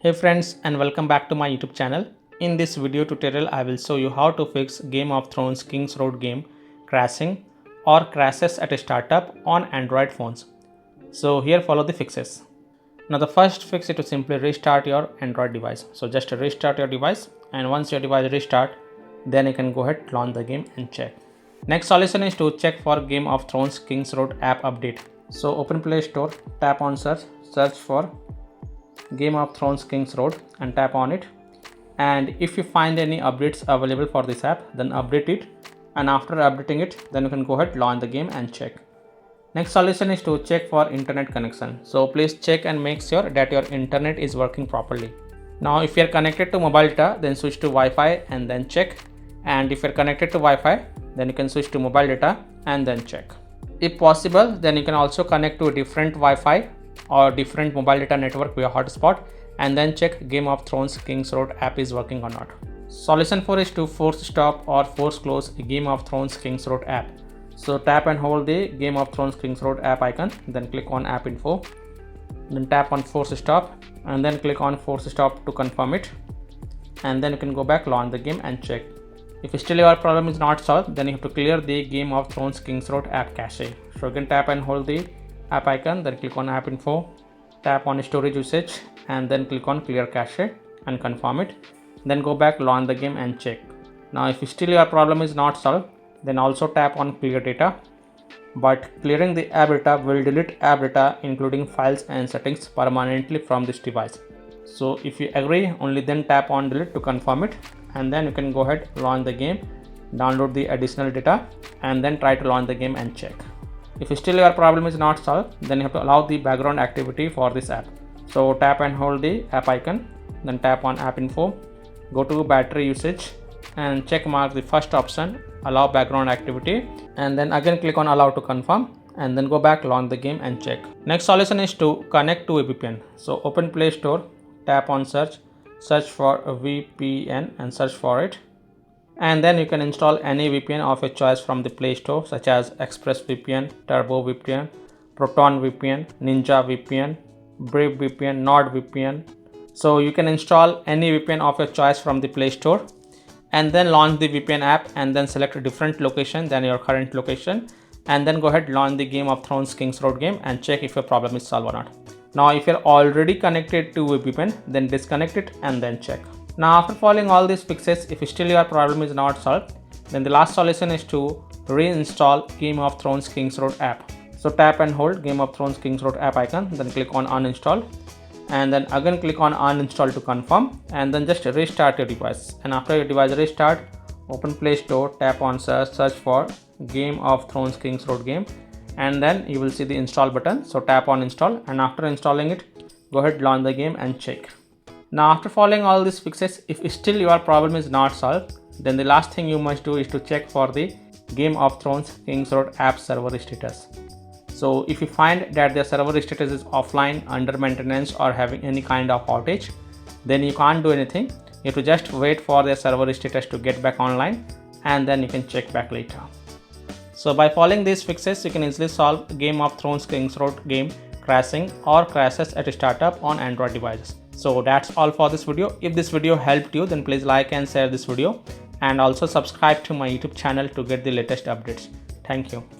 Hey friends, and welcome back to my YouTube channel. In this video tutorial I will show you how to fix Game of Thrones Kingsroad game crashing or crashes at a startup on Android phones. So here follow the fixes. Now the first fix is to simply restart your Android device. So just restart your device, and once your device restart, then you can go ahead, launch the game and check. Next solution is to check for Game of Thrones Kingsroad app update. So open Play Store, tap on search for Game of Thrones Kingsroad and tap on it, and if you find any updates available for this app, then update it, and after updating it, then you can go ahead, launch the game and check. Next solution is to check for internet connection. So please check and make sure that your internet is working properly. Now if you are connected to mobile data, then switch to Wi-Fi and then check, and if you are connected to Wi-Fi, then you can switch to mobile data and then check. If possible, then you can also connect to a different Wi-Fi or different mobile data network via hotspot and then check Game of Thrones Kingsroad app is working or not. Solution 4 is to force stop or force close Game of Thrones Kingsroad app. So tap and hold the Game of Thrones Kingsroad app icon, then click on app info, then tap on force stop and then click on force stop to confirm it, and then you can go back, launch the game and check. If still your problem is not solved, then you have to clear the Game of Thrones Kingsroad app cache. So again tap and hold the app icon, then click on app info, tap on storage usage and then click on clear cache and confirm it, then go back, launch the game and check. Now if still your problem is not solved, then also tap on clear data, but clearing the app data will delete app data including files and settings permanently from this device. So if you agree, only then tap on delete to confirm it, and then you can go ahead, launch the game, download the additional data and then try to launch the game and check. If still your problem is not solved, then you have to allow the background activity for this app. So tap and hold the app icon, then tap on app info, go to battery usage and check mark the first option, allow background activity, and then again click on allow to confirm, and then go back, launch the game and check. Next solution is to connect to a VPN. So open Play Store, tap on search for a VPN and search for it, and then you can install any VPN of your choice from the Play Store, such as ExpressVPN, Turbo VPN, Proton VPN, Ninja VPN, Brave VPN, NordVPN. So you can install any VPN of your choice from the Play Store and then launch the VPN app and then select a different location than your current location, and then go ahead, launch the Game of Thrones Kingsroad game and check if your problem is solved or not. Now if you're already connected to a VPN, then disconnect it and then check. Now after following all these fixes, if still your problem is not solved, then the last solution is to reinstall Game of Thrones Kingsroad app. So tap and hold Game of Thrones Kingsroad app icon, then click on uninstall, and then again click on uninstall to confirm, and then just restart your device. And after your device restart, open Play Store, tap on search for Game of Thrones Kingsroad game, and then you will see the install button. So tap on install, and after installing it, go ahead, launch the game and check. Now after following all these fixes, if still your problem is not solved, then the last thing you must do is to check for the Game of Thrones Kingsroad app server status. So if you find that the server status is offline, under maintenance or having any kind of outage, then you can't do anything. You have to just wait for the server status to get back online, and then you can check back later. So by following these fixes, you can easily solve Game of Thrones Kingsroad game crashing or crashes at a startup on Android devices. So that's all for this video. If this video helped you, then please like and share this video, and also subscribe to my YouTube channel to get the latest updates. Thank you.